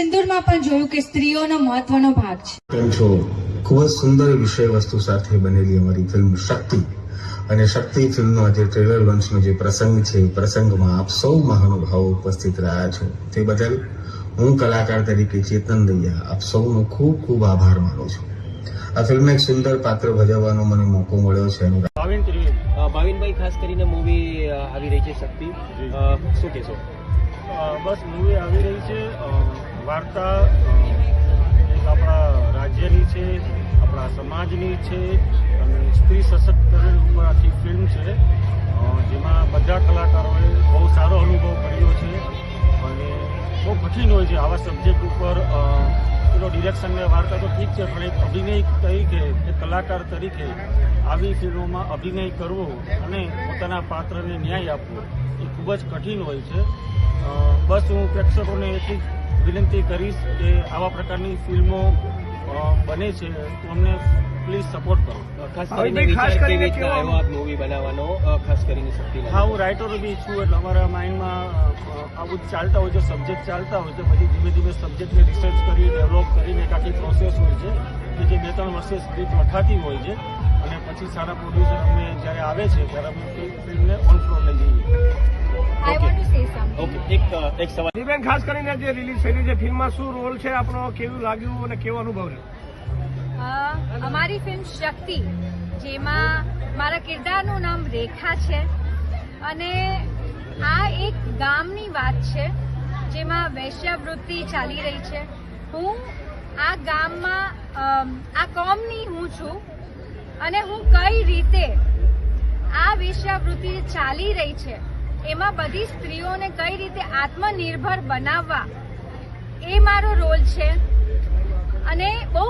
સિંદૂરમાં પણ જોયું કે સ્ત્રીઓનો મહત્વનો ભાગ છે. કેમ છો? ખૂબ જ સુંદર વિષય વસ્તુ સાથે બનેલી અમારી ફિલ્મ શક્તિ અને શક્તિ ફિલ્મનો આજે ટ્રેલર લોન્ચનો જે પ્રસંગ છે એ પ્રસંગમાં આપ સૌ મહાનુભાવો ઉપસ્થિત રહ્યા છો તે બદલ હું કલાકાર તરીકે ચેતન દૈયા આપ સૌનો ખૂબ ખૂબ આભાર માનું છું. આ ફિલ્મ એક સુંદર પાત્ર ભજવવાનો મને મોકો મળ્યો છે. ભાવિનભાઈ, ખાસ કરીને મૂવી આવી રહી છે શક્તિ, શું કહેશો? બસ મૂવી આવી રહી છે. વાર્તા એક આપણા રાજ્યની છે, આપણા સમાજની છે અને સ્ત્રી સશક્તિકરણ ઉપર આખી ફિલ્મ છે, જેમાં બધા કલાકારોએ બહુ સારો અનુભવ કર્યો છે અને બહુ કઠિન હોય છે આવા સબ્જેક્ટ ઉપર. પેલો ડિરેક્શન ને વાર્તા તો ઠીક છે, પણ એક અભિનય તરીકે, એક કલાકાર તરીકે આવી ફિલ્મોમાં અભિનય કરવો અને પોતાના પાત્રને ન્યાય આપવો એ ખૂબ જ કઠિન હોય છે. બસ હું પ્રેક્ષકોને એટલી વિનંતી કરીશ કે આવા પ્રકારની ફિલ્મો બને છે તો અમને પ્લીઝ સપોર્ટ કરો. ખાસ કરીને વિચાર કેવી રીતના આવ્યો આ મૂવી બનાવવાનો, ખાસ કરીને શક્તિ? હા, હું રાઇટર બી છું, એટલે અમારા માઇન્ડમાં આવું ચાલતા હોય છે, સબ્જેક્ટ ચાલતા હોય છે, પછી ધીમે ધીમે સબ્જેક્ટને રિસર્ચ કરી ડેવલપ કરીને એક આખી પ્રોસેસ હોય છે કે જે 2-3 વર્ષે સ્ક્રિપ્ટ લખાતી હોય છે અને પછી સારા પ્રોડ્યુસર અમને જ્યારે આવે છે ત્યારે અમે ફિલ્મને ઓન ફ્લોર લઈ જઈએ. એક સવાલ બેન, ખાસ કરીને જે રિલીઝ થયેલી છે ફિલ્મમાં શું રોલ છે આપણો, કેવું લાગ્યું અને કેવો અનુભવ છે? અમારી ફિલ્મ શક્તિ, જેમાં મારા કિરદારનું નામ રેખા છે અને આ એક ગામની વાત છે જેમાં વેશ્યાવૃત્તિ ચાલી રહી છે. હું આ ગામમાં આ કોમની હું છું અને હું કઈ રીતે આ વેશ્યાવૃત્તિ ચાલી રહી છે એમાં બધી સ્ત્રીઓને કઈ રીતે આત્મનિર્ભર બનાવવા એ મારો રોલ છે. અને બહુ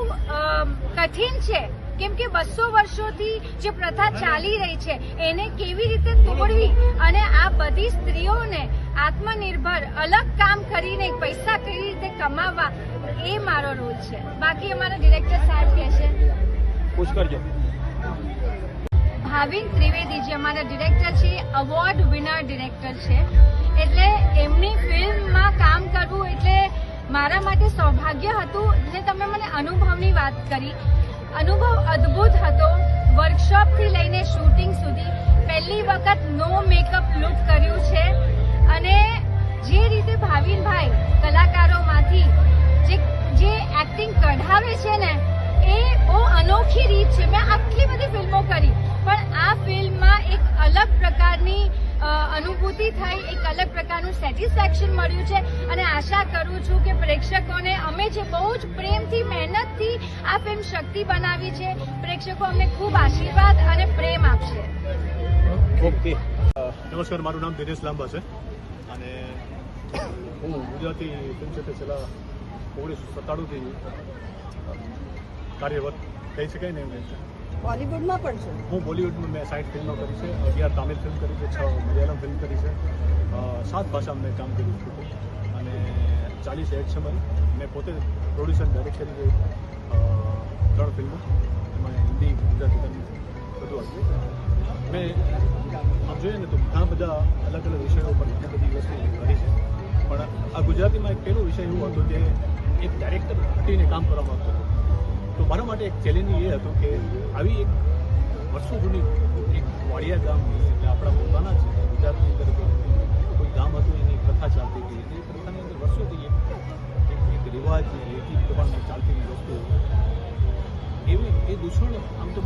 કઠિન છે કેમ કે 200 વર્ષોથી જે પ્રથા ચાલી રહી છે એને કેવી રીતે તોડવી અને આ બધી સ્ત્રીઓને આત્મનિર્ભર અલગ કામ કરીને પૈસા કેવી રીતે કમાવવા એ મારો રોલ છે. બાકી અમારા ડિરેક્ટર સાહેબ કહે છે. પૂછ કરજો. ભાવિન ત્રિવેદી જે અમારા ડિરેક્ટર છે, અવોર્ડ વિનર ડિરેક્ટર છે, એટલે એમની ફિલ્મમાં કામ કરવું એટલે મારા માટે સૌભાગ્ય હતું. ને તમે મને અનુભવની વાત કરી, અનુભવ અદ્ભુત હતો. વર્કશોપથી લઈને શૂટિંગ સુધી પહેલી વખત નો મેકઅપ લુક કર્યું છે અને જે રીતે ભાવિનભાઈ કલાકારોમાંથી જે એક્ટિંગ કઢાવે છે ને એ બહુ અનોખી રીત છે. મેં આટલી બધી ફિલ્મો કરી પણ આ ફિલ્મમાં એક અલગ પ્રકારની અનુભૂતિ થઈ, એક અલગ પ્રકારનું સેટિસ્ફેક્શન મળ્યું છે અને આશા કરું છું કે પ્રેક્ષકોને અમે જે બહુ જ પ્રેમથી, મહેનતથી આ ફિલ્મ શક્તિ બનાવી છે, પ્રેક્ષકો અમને ખૂબ આશીર્વાદ અને પ્રેમ આપશે. ઓકે. નમસ્કાર, મારું નામ દિનેશ લાંબા છે અને હું ગુજરાતી ફિલ્મ ક્ષેત્રે છેલ્લા 1997થી કાર્યરત કહી શકાય ને. એમ બોલિવૂડમાં પણ છે. હું બોલિવૂડમાં મેં 60 ફિલ્મો કરી છે, 11 તામિલ ફિલ્મ કરી છે, 6 મલયાલમ ફિલ્મ કરી છે, 7 ભાષામાં મેં કામ કર્યું છું અને 40 એડ છે મારી. મેં પોતે પ્રોડ્યુસર ડાયરેક્ટ કરી 3 ફિલ્મો, એમાં હિન્દી, ગુજરાતી, તમિલ બધું આવ્યું. મેં આમ જોઈએ ને તો ઘણા બધા અલગ અલગ વિષયો પર ઘણી બધી વસ્તુ કરી છે, પણ આ ગુજરાતીમાં એક પહેલો વિષય એવો હતો જે એક ડાયરેક્ટર હટીને કામ કરવા માંગતો હતો. તો મારા માટે એક ચેલેન્જ એ હતું કે આવી એક વર્ષો જૂની એક વાડિયા ગામ, એટલે આપણા પોતાના છે ગુજરાતની અંદર કોઈ ગામ હતું, એની પ્રથા ચાલતી હતી, એ પ્રથાની અંદર વર્ષોથી એક રિવાજ, રીતિ પ્રમાણે ચાલતી વસ્તુ એવી એ દૂષણ આમ તો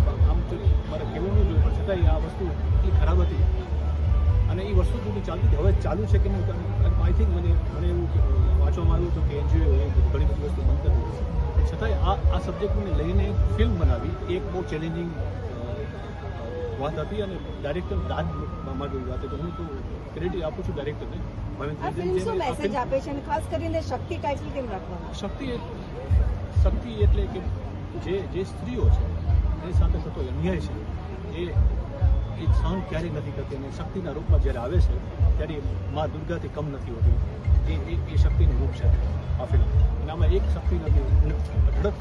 મારે કહેવું નહીં જોઈએ, પણ છતાંય આ વસ્તુ એટલી ખરાબ હતી અને એ વર્ષો સુધી ચાલતી હતી. હવે ચાલુ છે કે નહીં, આઈ થિંક મને એવું વાંચવામાં આવ્યું હતું કે એનજીઓ ઘણી બધી વસ્તુ બંધ કરી દીધી. છતાંય આ સબ્જેક્ટને લઈને ફિલ્મ બનાવી એક બહુ ચેલેન્જિંગ વાત હતી અને ડાયરેક્ટર દાદ મારી વાત તો હું તો ક્રેડિટ આપું છું ડાયરેક્ટરને. મેસેજ આપે છે અને ખાસ કરીને શક્તિ ટાઇટલ કેમ રાખવાનું? શક્તિ એટલે કે જે સ્ત્રીઓ છે એની સાથે થતો અન્યાય છે એ સહન ક્યારેય નથી કરતી અને શક્તિના રૂપમાં જ્યારે આવે છે ત્યારે મા દુર્ગાથી કમ નથી હોતી. એ શક્તિનું રૂપ છે આ ફિલ્મ. અને આમાં એક શક્તિ નથી, અઢળક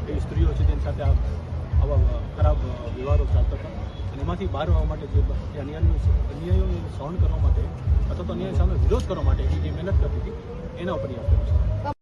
એવી સ્ત્રીઓ છે જેની સાથે આ આવા ખરાબ વ્યવહારો ચાલતા હતા અને એમાંથી બહાર આવવા માટે જે અન્યાયોને સહન કરવા માટે અથવા તો અન્યાય સામે વિરોધ કરવા માટે જે મહેનત કરતી હતી એના ઉપર આ ફિલ્મ છે.